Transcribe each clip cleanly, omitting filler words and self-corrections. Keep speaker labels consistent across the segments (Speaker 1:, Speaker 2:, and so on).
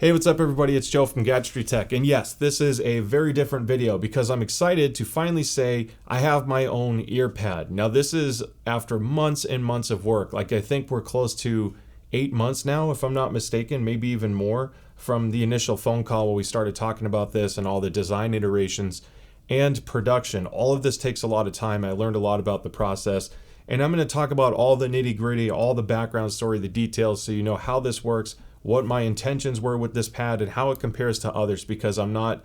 Speaker 1: Hey, what's up everybody? It's Joe from GadgetryTech, and yes, this is a very different video because I'm excited to finally say I have my own ear pad. Now this is after months and months of work. Like I think we're close to 8 months now, if I'm not mistaken, maybe even more, from the initial phone call where we started talking about this and all the design iterations and production. All of this takes a lot of time. I learned a lot about the process, and I'm going to talk about all the nitty-gritty, all the background story, the details, so you know how this works, what my intentions were with this pad, and how it compares to others, because I'm not,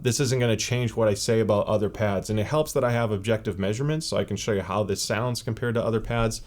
Speaker 1: this isn't going to change what I say about other pads. And it helps that I have objective measurements so I can show you how this sounds compared to other pads.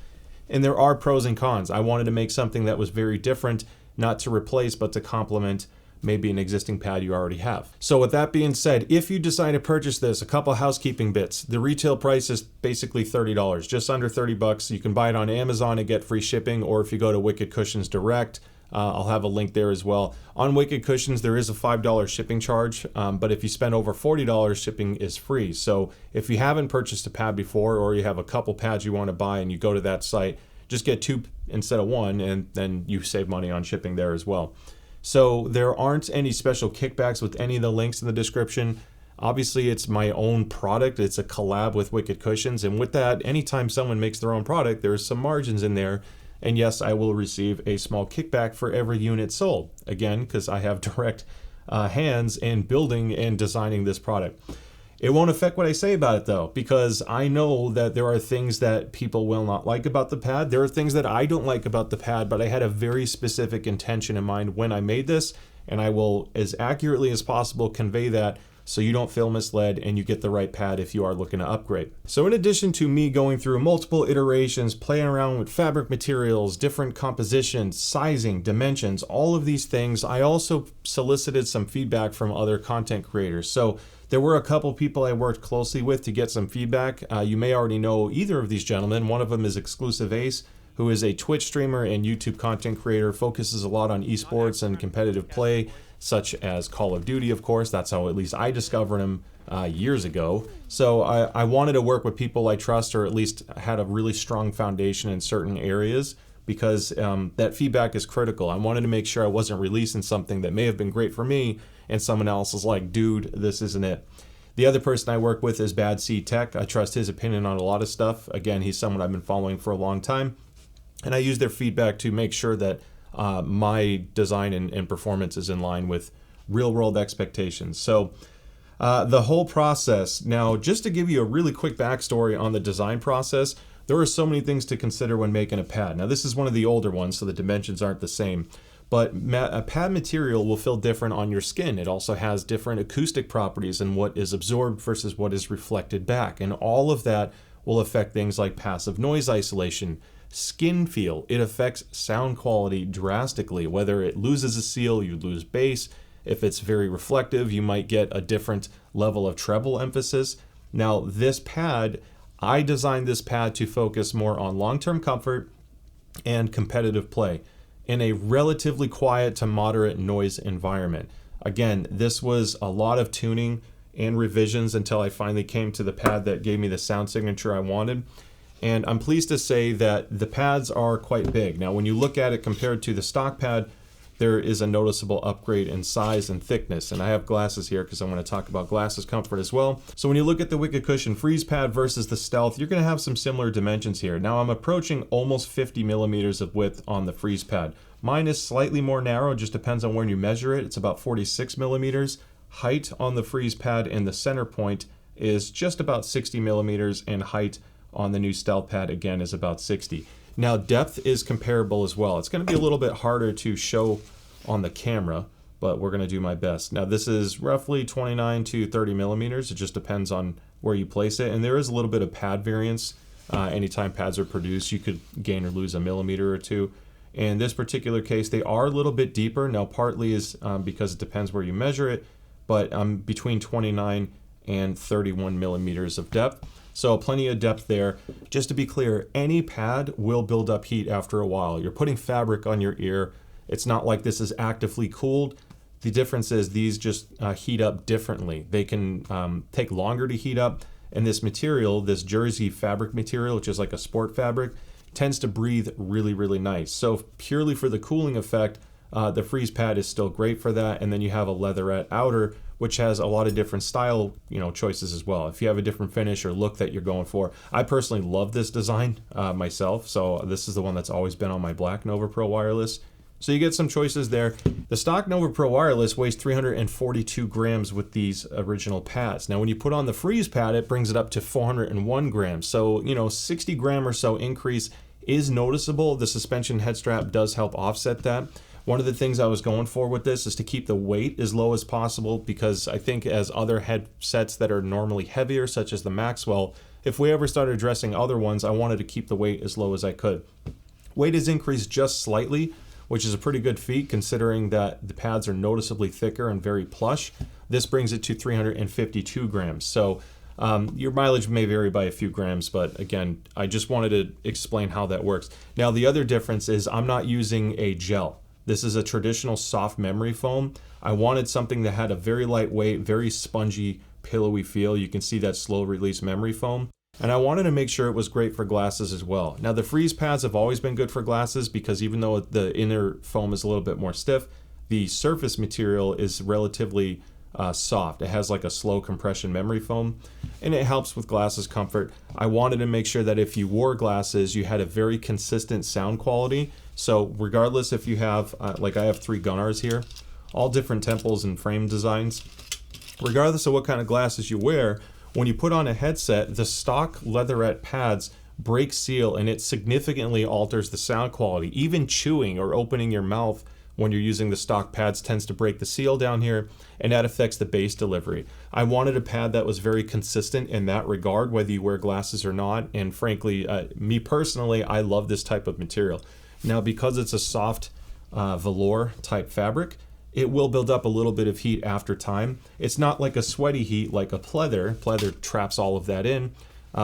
Speaker 1: And there are pros and cons. I wanted to make something that was very different, not to replace, but to complement maybe an existing pad you already have. So with that being said, if you decide to purchase this, a couple housekeeping bits. The retail price is basically $30, just under 30 bucks. You can buy it on Amazon and get free shipping, or if you go to Wicked Cushions Direct, I'll have a link there as well. On Wicked Cushions, there is a $5 shipping charge, but if you spend over $40, shipping is free. So if you haven't purchased a pad before, or you have a couple pads you want to buy and you go to that site, just get two instead of one, and then you save money on shipping there as well. So there aren't any special kickbacks with any of the links in the description. Obviously, it's my own product. It's a collab with Wicked Cushions, and with that, anytime someone makes their own product, there's some margins in there. And yes, I will receive a small kickback for every unit sold. Again, because I have direct hands in building and designing this product. It won't affect what I say about it though, because I know that there are things that people will not like about the pad. There are things that I don't like about the pad, but I had a very specific intention in mind when I made this, and I will, as accurately as possible, convey that so you don't feel misled and you get the right pad if you are looking to upgrade. So in addition to me going through multiple iterations, playing around with fabric materials, different compositions, sizing, dimensions, all of these things, I also solicited some feedback from other content creators. So there were a couple people I worked closely with to get some feedback. You may already know either of these gentlemen. One of them is Exclusive Ace, who is a Twitch streamer and YouTube content creator, focuses a lot on esports and competitive play, such as Call of Duty, of course. That's how at least I discovered him years ago. So I wanted to work with people I trust, or at least had a really strong foundation in certain areas, because that feedback is critical. I wanted to make sure I wasn't releasing something that may have been great for me and someone else is like, dude, this isn't it. The other person I work with is Bad C Tech. I trust his opinion on a lot of stuff. Again, he's someone I've been following for a long time, and I use their feedback to make sure that my design and performance is in line with real world expectations. So the whole process, now just to give you a really quick backstory on the design process, there are so many things to consider when making a pad. Now this is one of the older ones, so the dimensions aren't the same, but a pad material will feel different on your skin. It also has different acoustic properties and what is absorbed versus what is reflected back, and all of that will affect things like passive noise isolation, skin feel. It affects sound quality drastically. Whether it loses a seal, you lose bass. If it's very reflective, you might get a different level of treble emphasis. Now this pad, I designed this pad to focus more on long-term comfort and competitive play in a relatively quiet to moderate noise environment. Again, this was a lot of tuning and revisions until I finally came to the pad that gave me the sound signature I wanted. And I'm pleased to say that the pads are quite big. Now, when you look at it compared to the stock pad, there is a noticeable upgrade in size and thickness. And I have glasses here because I want to talk about glasses comfort as well. So when you look at the Wicked Cushion Freeze pad versus the Stealth, you're going to have some similar dimensions here. Now I'm approaching almost 50 millimeters of width on the Freeze pad. Mine is slightly more narrow, just depends on when you measure it. It's about 46 millimeters. Height on the Freeze pad and the center point is just about 60 millimeters, and height on the new Stealth pad again is about 60. Now depth is comparable as well. It's going to be a little bit harder to show on the camera, but we're going to do my best. Now this is roughly 29 to 30 millimeters. It just depends on where you place it, and there is a little bit of pad variance. Anytime pads are produced, you could gain or lose a millimeter or two. In this particular case, they are a little bit deeper. Now partly is because it depends where you measure it, but between 29 and 31 millimeters of depth. So plenty of depth there. Just to be clear, any pad will build up heat after a while. You're putting fabric on your ear. It's not like this is actively cooled. The difference is these just heat up differently. They can take longer to heat up. And this material, this jersey fabric material, which is like a sport fabric, tends to breathe really, really nice. So purely for the cooling effect, the freeze pad is still great for that. And then you have a leatherette outer, which has a lot of different style, choices as well. If you have a different finish or look that you're going for. I personally love this design myself. So this is the one that's always been on my black Nova Pro Wireless. So you get some choices there. The stock Nova Pro Wireless weighs 342 grams with these original pads. Now when you put on the freeze pad, it brings it up to 401 grams. So, 60 gram or so increase is noticeable. The suspension head strap does help offset that. One of the things I was going for with this is to keep the weight as low as possible, because I think as other headsets that are normally heavier, such as the Maxwell, if we ever started addressing other ones, I wanted to keep the weight as low as I could. Weight has increased just slightly, which is a pretty good feat considering that the pads are noticeably thicker and very plush. This brings it to 352 grams. So your mileage may vary by a few grams, but again, I just wanted to explain how that works. Now, the other difference is I'm not using a gel. This is a traditional soft memory foam. I wanted something that had a very lightweight, very spongy, pillowy feel. You can see that slow release memory foam. And I wanted to make sure it was great for glasses as well. Now the freeze pads have always been good for glasses because even though the inner foam is a little bit more stiff, the surface material is relatively soft. It has like a slow compression memory foam and it helps with glasses comfort. I wanted to make sure that if you wore glasses, you had a very consistent sound quality. So regardless if you have, like I have 3 Gunnars here, all different temples and frame designs, regardless of what kind of glasses you wear, when you put on a headset, the stock leatherette pads break seal and it significantly alters the sound quality. Even chewing or opening your mouth when you're using the stock pads tends to break the seal down here, and that affects the bass delivery. I wanted a pad that was very consistent in that regard, whether you wear glasses or not, and frankly, me personally, I love this type of material. Now, because it's a soft velour type fabric, it will build up a little bit of heat after time. It's not like a sweaty heat like a pleather. Pleather traps all of that in.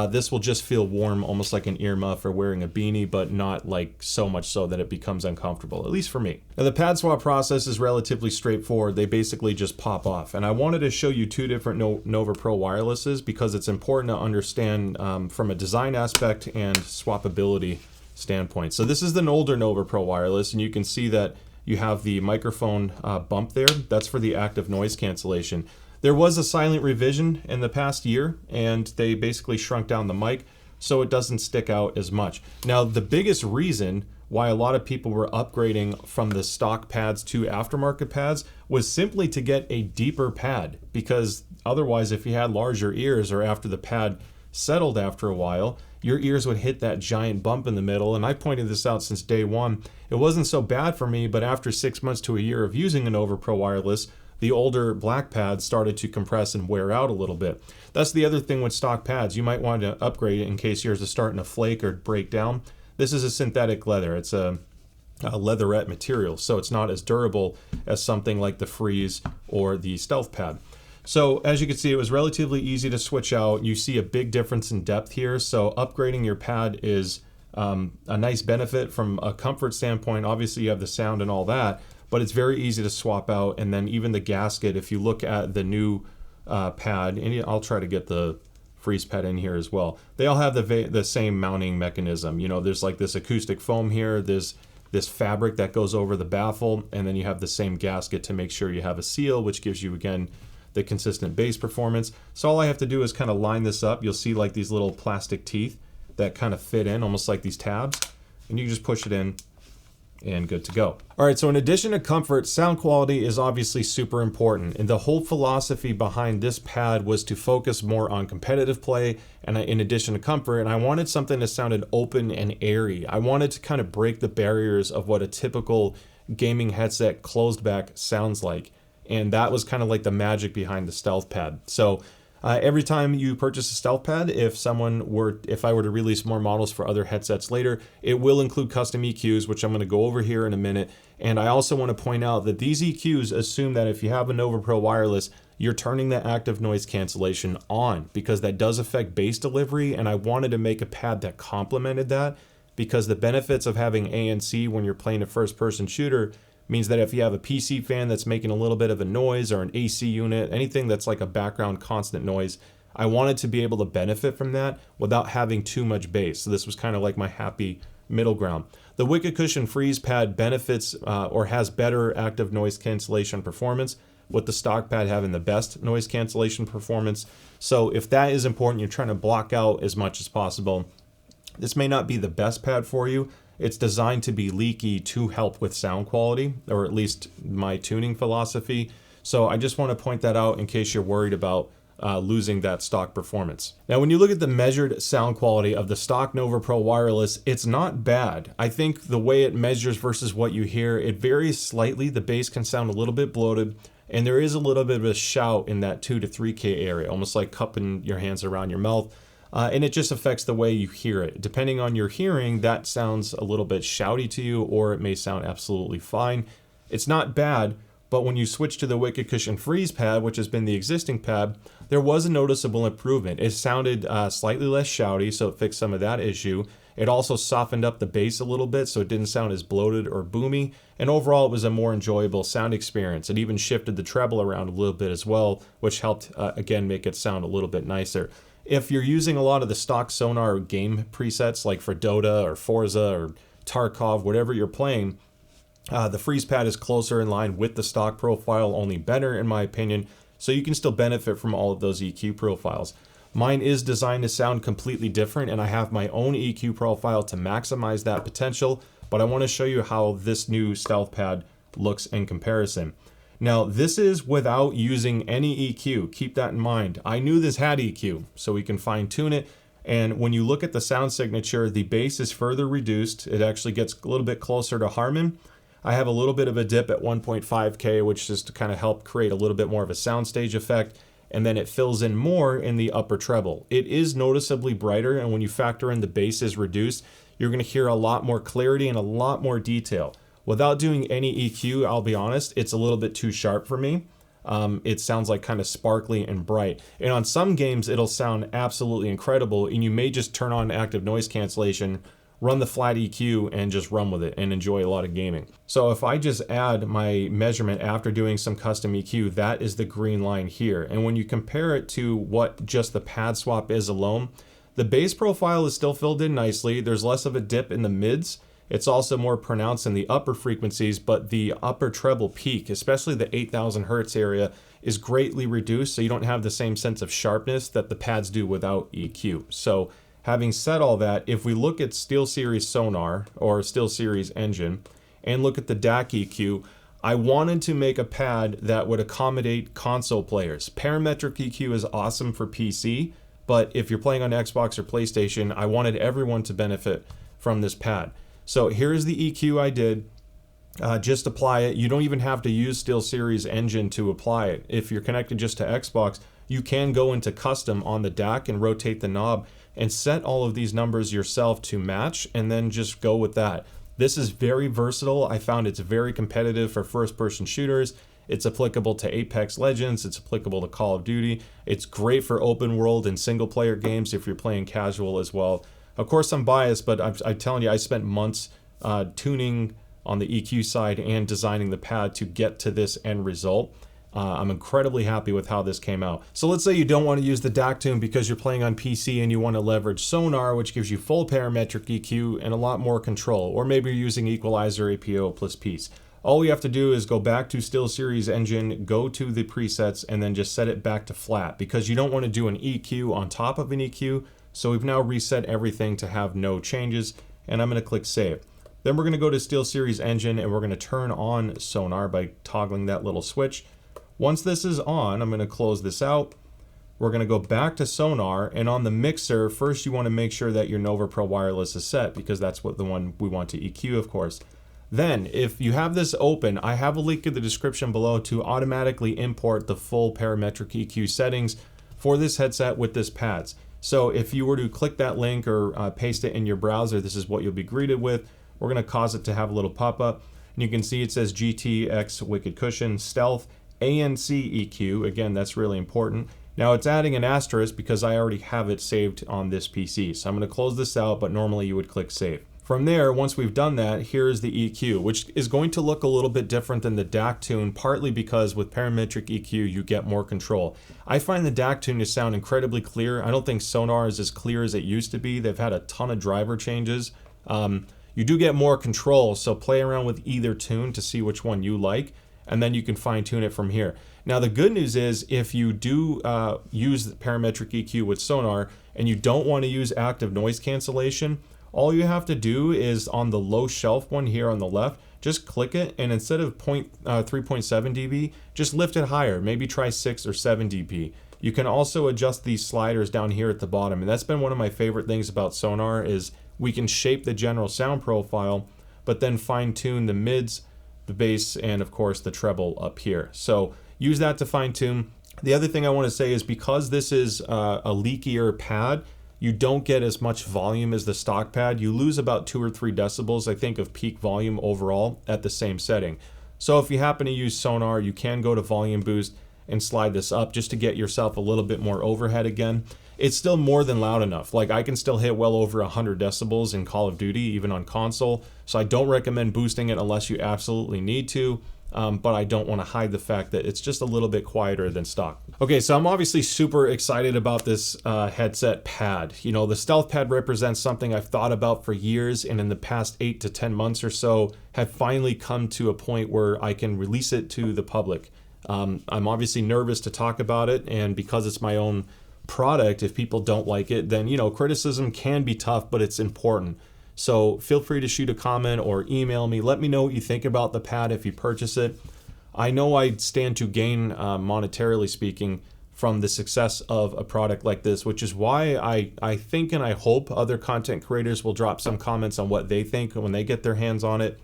Speaker 1: This will just feel warm, almost like an earmuff or wearing a beanie, but not like so much so that it becomes uncomfortable, at least for me. Now the pad swap process is relatively straightforward. They basically just pop off. And I wanted to show you 2 different Nova Pro Wirelesses because it's important to understand from a design aspect and swappability standpoint. So this is the older Nova Pro Wireless, and you can see that you have the microphone bump there. That's for the active noise cancellation. There was a silent revision in the past year, and they basically shrunk down the mic so it doesn't stick out as much. Now, the biggest reason why a lot of people were upgrading from the stock pads to aftermarket pads was simply to get a deeper pad, because otherwise, if you had larger ears or after the pad settled after a while, your ears would hit that giant bump in the middle. And I pointed this out since day one. It wasn't so bad for me, but after 6 months to a year of using a Nova Pro Wireless, the older black pads started to compress and wear out a little bit. That's the other thing with stock pads. You might want to upgrade it in case yours is starting to flake or break down. This is a synthetic leather. It's a leatherette material, so it's not as durable as something like the Freeze or the Stealth pad. So as you can see, it was relatively easy to switch out. You see a big difference in depth here. So upgrading your pad is a nice benefit from a comfort standpoint. Obviously you have the sound and all that, but it's very easy to swap out. And then even the gasket, if you look at the new pad, and I'll try to get the Freeze pad in here as well. They all have the same mounting mechanism. You know, there's like this acoustic foam here. There's this fabric that goes over the baffle, and then you have the same gasket to make sure you have a seal, which gives you, again, the consistent bass performance. So all I have to do is kind of line this up. You'll see like these little plastic teeth that kind of fit in, almost like these tabs, and you just push it in and good to go. All right, so in addition to comfort, sound quality is obviously super important. And the whole philosophy behind this pad was to focus more on competitive play and in addition to comfort. And I wanted something that sounded open and airy. I wanted to kind of break the barriers of what a typical gaming headset closed back sounds like. And that was kind of like the magic behind the Stealth pad. So every time you purchase a Stealth pad, if I were to release more models for other headsets later, it will include custom EQs, which I'm going to go over here in a minute. And I also want to point out that these EQs assume that if you have a Nova Pro Wireless, you're turning the active noise cancellation on, because that does affect bass delivery. And I wanted to make a pad that complemented that, because the benefits of having ANC when you're playing a first-person shooter means that if you have a PC fan that's making a little bit of a noise, or an AC unit, anything that's like a background constant noise, I wanted to be able to benefit from that without having too much bass. So this was kind of like my happy middle ground. The Wicked Cushion Freeze Pad benefits or has better active noise cancellation performance, with the stock pad having the best noise cancellation performance. So if that is important, you're trying to block out as much as possible, this may not be the best pad for you. It's designed to be leaky to help with sound quality, or at least my tuning philosophy. So I just want to point that out in case you're worried about losing that stock performance. Now, when you look at the measured sound quality of the stock Nova Pro Wireless, it's not bad. I think the way it measures versus what you hear, it varies slightly. The bass can sound a little bit bloated, and there is a little bit of a shout in that 2 to 3K area, almost like cupping your hands around your mouth. And it just affects the way you hear it. Depending on your hearing, that sounds a little bit shouty to you, or it may sound absolutely fine. It's not bad, but when you switch to the Wicked Cushion Freeze Pad, which has been the existing pad, there was a noticeable improvement. It sounded slightly less shouty, so it fixed some of that issue. It also softened up the bass a little bit, so it didn't sound as bloated or boomy. And overall, it was a more enjoyable sound experience. It even shifted the treble around a little bit as well, which helped, again, make it sound a little bit nicer. If you're using a lot of the stock Sonar game presets, like for Dota or Forza or Tarkov, whatever you're playing, the Freeze Pad is closer in line with the stock profile, only better in my opinion, so you can still benefit from all of those EQ profiles. Mine is designed to sound completely different, and I have my own EQ profile to maximize that potential, but I want to show you how this new Stealth Pad looks in comparison. Now, this is without using any EQ. Keep that in mind. I knew this had EQ, so we can fine tune it. And when you look at the sound signature, the bass is further reduced. It actually gets a little bit closer to Harman. I have a little bit of a dip at 1.5K, which is to kind of help create a little bit more of a soundstage effect. And then it fills in more in the upper treble. It is noticeably brighter, and when you factor in the bass is reduced, you're going to hear a lot more clarity and a lot more detail. Without doing any EQ, I'll be honest, it's a little bit too sharp for me. It sounds like kind of sparkly and bright. And on some games, it'll sound absolutely incredible, and you may just turn on active noise cancellation, run the flat EQ, and just run with it and enjoy a lot of gaming. So if I just add my measurement after doing some custom EQ, that is the green line here. And when you compare it to what just the pad swap is alone, the bass profile is still filled in nicely. There's less of a dip in the mids. It's also more pronounced in the upper frequencies, but the upper treble peak, especially the 8,000 hertz area, is greatly reduced, so you don't have the same sense of sharpness that the pads do without EQ. So having said all that, if we look at SteelSeries Sonar or SteelSeries Engine and look at the DAC EQ, I wanted to make a pad that would accommodate console players. Parametric EQ is awesome for PC, but if you're playing on Xbox or PlayStation, I wanted everyone to benefit from this pad. So here's the EQ I did. Just apply it. You don't even have to use SteelSeries Engine to apply it. If you're connected just to Xbox, you can go into custom on the DAC and rotate the knob and set all of these numbers yourself to match, and then just go with that. This is very versatile. I found it's very competitive for first-person shooters. It's applicable to Apex Legends. It's applicable to Call of Duty. It's great for open world and single-player games if you're playing casual as well. Of course, I'm biased, but I'm telling you, I spent months tuning on the EQ side and designing the pad to get to this end result. I'm incredibly happy with how this came out. So let's say you don't want to use the DAC tune because you're playing on PC and you want to leverage Sonar, which gives you full parametric EQ and a lot more control. Or maybe you're using equalizer, APO plus piece. All you have to do is go back to SteelSeries Engine, go to the presets, and then just set it back to flat, because you don't want to do an EQ on top of an EQ. So we've now reset everything to have no changes, and I'm going to click Save. Then we're going to go to SteelSeries Engine, and we're going to turn on Sonar by toggling that little switch. Once this is on, I'm going to close this out. We're going to go back to Sonar, and on the mixer, first you want to make sure that your Nova Pro Wireless is set, because that's what the one we want to EQ, of course. Then, if you have this open, I have a link in the description below to automatically import the full parametric EQ settings for this headset with this pads. So if you were to click that link or paste it in your browser, this is what you'll be greeted with. We're going to cause it to have a little pop-up. And you can see it says GTX Wicked Cushion Stealth ANC EQ. Again, that's really important. Now it's adding an asterisk because I already have it saved on this PC. So I'm going to close this out, but normally you would click Save. From there, once we've done that, here's the EQ, which is going to look a little bit different than the DAC tune, partly because with parametric EQ, you get more control. I find the DAC tune to sound incredibly clear. I don't think Sonar is as clear as it used to be. They've had a ton of driver changes. You do get more control, so play around with either tune to see which one you like, and then you can fine tune it from here. Now the good news is if you do use the parametric EQ with Sonar and you don't want to use active noise cancellation, all you have to do is on the low shelf one here on the left, just click it, and instead of 3.7 dB, just lift it higher. Maybe try 6 or 7 dB. You can also adjust these sliders down here at the bottom, and that's been one of my favorite things about Sonar is we can shape the general sound profile, but then fine tune the mids, the bass, and of course the treble up here. So use that to fine tune. The other thing I want to say is because this is a leakier pad, you don't get as much volume as the stock pad. You lose about 2 or 3 decibels, I think, of peak volume overall at the same setting. So if you happen to use Sonar, you can go to volume boost and slide this up just to get yourself a little bit more overhead again. It's still more than loud enough. Like I can still hit well over 100 decibels in Call of Duty, even on console. So I don't recommend boosting it unless you absolutely need to. But I don't want to hide the fact that it's just a little bit quieter than stock. Okay, so I'm obviously super excited about this headset pad. You know, the Stealth Pad represents something I've thought about for years, and in the past 8 to 10 months or so have finally come to a point where I can release it to the public. I'm obviously nervous to talk about it, and because it's my own product, if people don't like it, then, you know, criticism can be tough, but it's important. So feel free to shoot a comment or email me. Let me know what you think about the pad if you purchase it. I know I stand to gain, monetarily speaking, from the success of a product like this, which is why I think and I hope other content creators will drop some comments on what they think when they get their hands on it.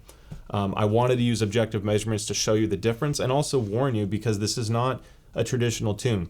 Speaker 1: I wanted to use objective measurements to show you the difference and also warn you because this is not a traditional tune.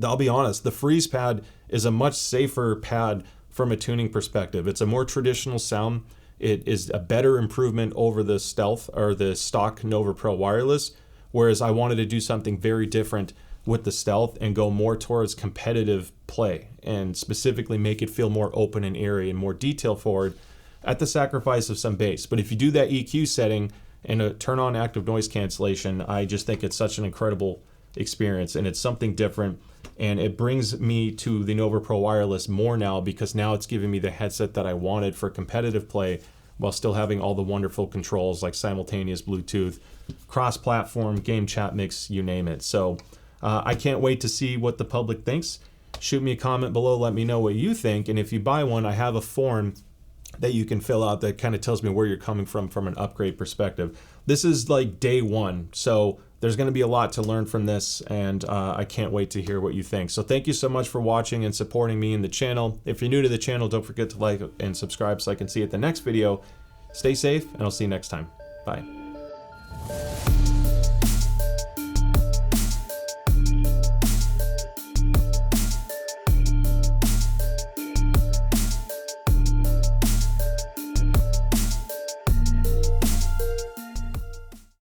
Speaker 1: I'll be honest, the Freeze pad is a much safer pad from a tuning perspective. It's a more traditional sound. It is a better improvement over the Stealth or the stock Nova Pro Wireless, whereas I wanted to do something very different with the Stealth and go more towards competitive play and specifically make it feel more open and airy and more detail forward at the sacrifice of some bass. But if you do that EQ setting and turn on active noise cancellation, I just think it's such an incredible experience and it's something different. And it brings me to the Nova Pro Wireless more now because now it's giving me the headset that I wanted for competitive play while still having all the wonderful controls like simultaneous Bluetooth, cross-platform, game chat mix, you name it. So I can't wait to see what the public thinks. Shoot me a comment below, let me know what you think. And if you buy one, I have a form that you can fill out that kind of tells me where you're coming from an upgrade perspective. This is like day one, so there's going to be a lot to learn from this, and I can't wait to hear what you think. So thank you so much for watching and supporting me in the channel. If you're new to the channel, don't forget to like and subscribe so I can see you at the next video. Stay safe, and I'll see you next time. Bye.